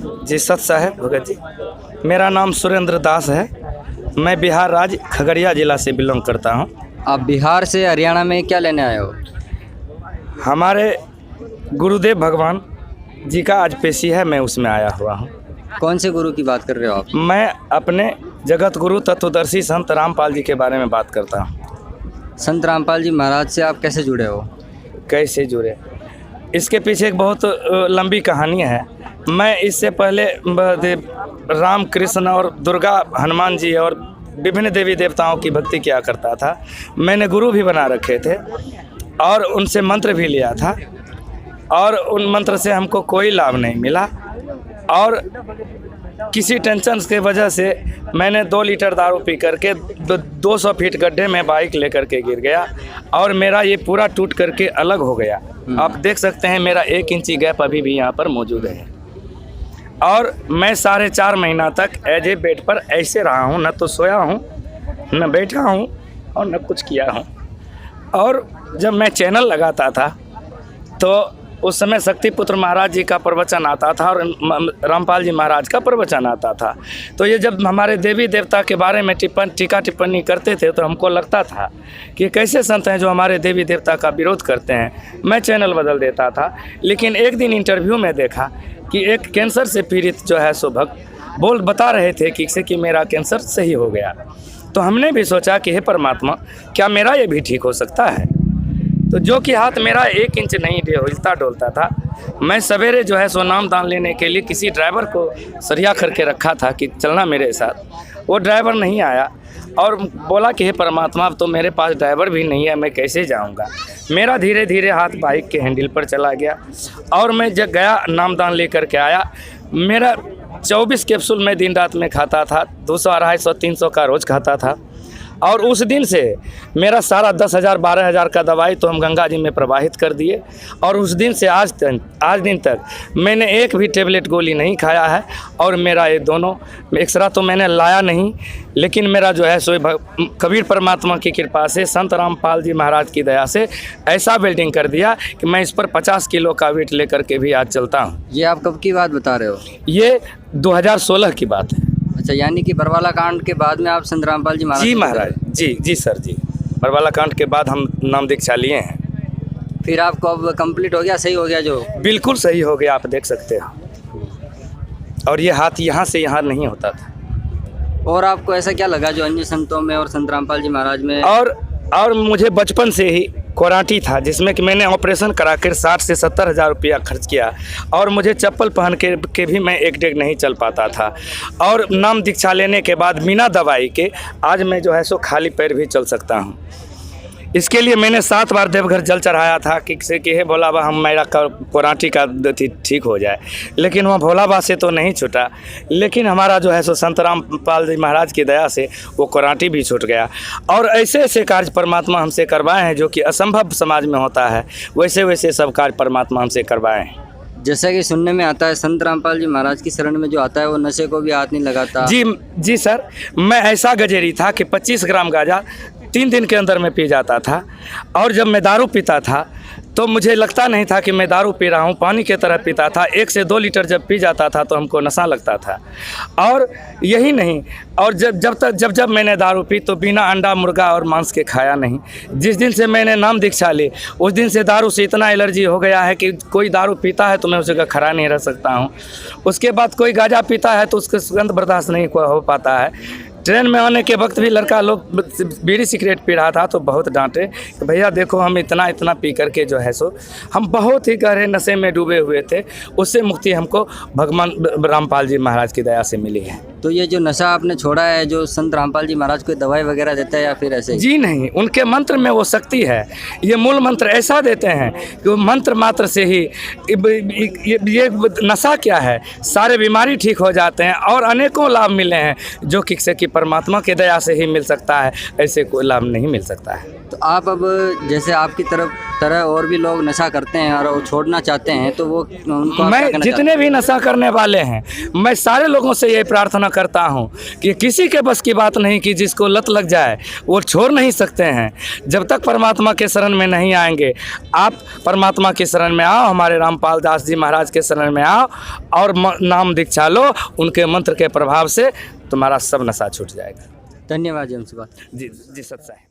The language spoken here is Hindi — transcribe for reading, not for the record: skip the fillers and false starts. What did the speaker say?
जी सत साहेब भगत जी, मेरा नाम सुरेंद्र दास है। मैं बिहार राज्य खगड़िया ज़िला से बिलोंग करता हूँ। आप बिहार से हरियाणा में क्या लेने आए हो? हमारे गुरुदेव भगवान जी का आज पेशी है, मैं उसमें आया हुआ हूँ। कौन से गुरु की बात कर रहे हो आप? मैं अपने जगत गुरु तत्वदर्शी संत रामपाल जी के बारे में बात करता हूँ। संत रामपाल जी महाराज से आप कैसे जुड़े हो? कैसे जुड़े, इसके पीछे एक बहुत लंबी कहानी है। मैं इससे पहले राम कृष्ण और दुर्गा हनुमान जी और विभिन्न देवी देवताओं की भक्ति किया करता था। मैंने गुरु भी बना रखे थे और उनसे मंत्र भी लिया था और उन मंत्र से हमको कोई लाभ नहीं मिला। और किसी टेंशन के वजह से मैंने 2 लीटर दारू पी करके 200 फीट गड्ढे में बाइक लेकर के गिर गया और मेरा ये पूरा टूट करके अलग हो गया। आप देख सकते हैं मेरा 1 इंची गैप अभी भी यहाँ पर मौजूद है। और मैं 4.5 महीना तक एज ए बेड पर ऐसे रहा हूँ, न तो सोया हूँ न बैठा हूँ और न कुछ किया हूँ। और जब मैं चैनल लगाता था तो उस समय शक्तिपुत्र महाराज जी का प्रवचन आता था और रामपाल जी महाराज का प्रवचन आता था। तो ये जब हमारे देवी देवता के बारे में टीका टिप्पणी करते थे तो हमको लगता था कि कैसे संत हैं जो हमारे देवी देवता का विरोध करते हैं। मैं चैनल बदल देता था। लेकिन एक दिन इंटरव्यू में देखा कि एक कैंसर से पीड़ित जो है सो भक्त बता रहे थे कि मेरा कैंसर सही हो गया। तो हमने भी सोचा कि हे परमात्मा, क्या मेरा ये भी ठीक हो सकता है? तो जो कि हाथ मेरा 1 इंच नहीं हिलता डोलता था। मैं सवेरे जो है सो नाम दान लेने के लिए किसी ड्राइवर को सरिया करके रखा था कि चलना मेरे साथ। वो ड्राइवर नहीं आया और बोला कि हे परमात्मा, अब तो मेरे पास ड्राइवर भी नहीं है, मैं कैसे जाऊंगा? मेरा धीरे धीरे हाथ बाइक के हैंडल पर चला गया और मैं जब गया नाम दान लेकर के आया। मेरा 24 कैप्सूल मैं दिन रात में खाता था, 200, 250, 300 का रोज़ खाता था। और उस दिन से मेरा सारा 10,000 12,000 का दवाई तो हम गंगा जी में प्रवाहित कर दिए। और उस दिन से आज दिन तक मैंने एक भी टेबलेट गोली नहीं खाया है। और मेरा ये दोनों एक्सरा तो मैंने लाया नहीं, लेकिन मेरा जो है सो कबीर परमात्मा की कृपा से संत रामपाल जी महाराज की दया से ऐसा वेल्डिंग कर दिया कि मैं इस पर 50 किलो का वेट लेकर के भी आज चलता हूँ। ये आप कब की बात बता रहे हो? ये 2016 की बात है। अच्छा, यानी कि बरवाला कांड के बाद में आप संत रामपाल जी महाराज? जी महाराज, जी सर जी, बरवाला कांड के बाद हम नाम दीक्षा लिए हैं। फिर आपको अब कंप्लीट हो गया, सही हो गया? जो बिल्कुल सही हो गया, आप देख सकते हो। और ये हाथ यहाँ से यहाँ नहीं होता था। और आपको ऐसा क्या लगा जो अन्य संतों में और संत रामपाल जी महाराज में? और मुझे बचपन से ही कोराटी था, जिसमें कि मैंने ऑपरेशन करा कर 60 से 70 हज़ार रुपया खर्च किया। और मुझे चप्पल पहन के भी मैं एक डेग नहीं चल पाता था। और नाम दीक्षा लेने के बाद बिना दवाई के आज मैं जो है सो खाली पैर भी चल सकता हूँ। इसके लिए मैंने 7 बार देवघर जल चढ़ाया था कि हे भोला बा, हम मेरा कोराटी का ठीक हो जाए। लेकिन वहाँ भोला बा से तो नहीं छूटा, लेकिन हमारा जो है सो संत रामपाल जी महाराज की दया से वो कोराटी भी छूट गया। और ऐसे ऐसे कार्य परमात्मा हमसे करवाए हैं जो कि असंभव समाज में होता है, वैसे वैसे सब कार्य परमात्मा हमसे करवाए हैं। जैसा कि सुनने में आता है संत रामपाल जी महाराज की शरण में जो आता है वो नशे को भी हाथ नहीं लगाता। जी सर, मैं ऐसा गजेरी था कि 25 ग्राम गांजा 3 दिन के अंदर में पी जाता था। और जब मैं दारू पीता था तो मुझे लगता नहीं था कि मैं दारू पी रहा हूँ, पानी की तरह पीता था। 1 से 2 लीटर जब पी जाता था तो हमको नशा लगता था। और यही नहीं, और जब मैंने दारू पी तो बिना अंडा मुर्गा और मांस के खाया नहीं। जिस दिन से मैंने नाम दीक्षा ली उस दिन से दारू से इतना एलर्जी हो गया है कि कोई दारू पीता है तो मैं उसका खड़ा नहीं रह सकता हूँ। उसके बाद कोई गांजा पीता है तो उसका सुगंध बर्दाश्त नहीं हो पाता है। ट्रेन में आने के वक्त भी लड़का लोग बीड़ी सिगरेट पी रहा था तो बहुत डांटे कि भैया देखो, हम इतना पी करके जो है सो हम बहुत ही गहरे नशे में डूबे हुए थे। उससे मुक्ति हमको भगवान रामपाल जी महाराज की दया से मिली है। तो ये जो नशा आपने छोड़ा है, जो संत रामपाल जी महाराज कोई दवाई वगैरह देता है या फिर ऐसे ही? जी नहीं, उनके मंत्र में वो शक्ति है। ये मूल मंत्र ऐसा देते हैं कि वो मंत्र मात्र से ही ये नशा क्या है, सारे बीमारी ठीक हो जाते हैं और अनेकों लाभ मिले हैं जो कि परमात्मा की दया से ही मिल सकता है, ऐसे कोई लाभ नहीं मिल सकता है। तो आप अब जैसे आपकी तरह और भी लोग नशा करते हैं और वो छोड़ना चाहते हैं, तो वो उनको आप क्या मैं कहना जितने भी नशा करने वाले हैं, मैं सारे लोगों से ये प्रार्थना करता हूँ कि किसी के बस की बात नहीं कि जिसको लत लग जाए वो छोड़ नहीं सकते हैं। जब तक परमात्मा के शरण में नहीं आएंगे, आप परमात्मा के शरण में आओ, हमारे रामपाल दास जी महाराज के शरण में आओ और नाम दीक्षा लो। उनके मंत्र के प्रभाव से तुम्हारा सब नशा छूट जाएगा। धन्यवाद जी हमसे बात। जी जी सत्य है।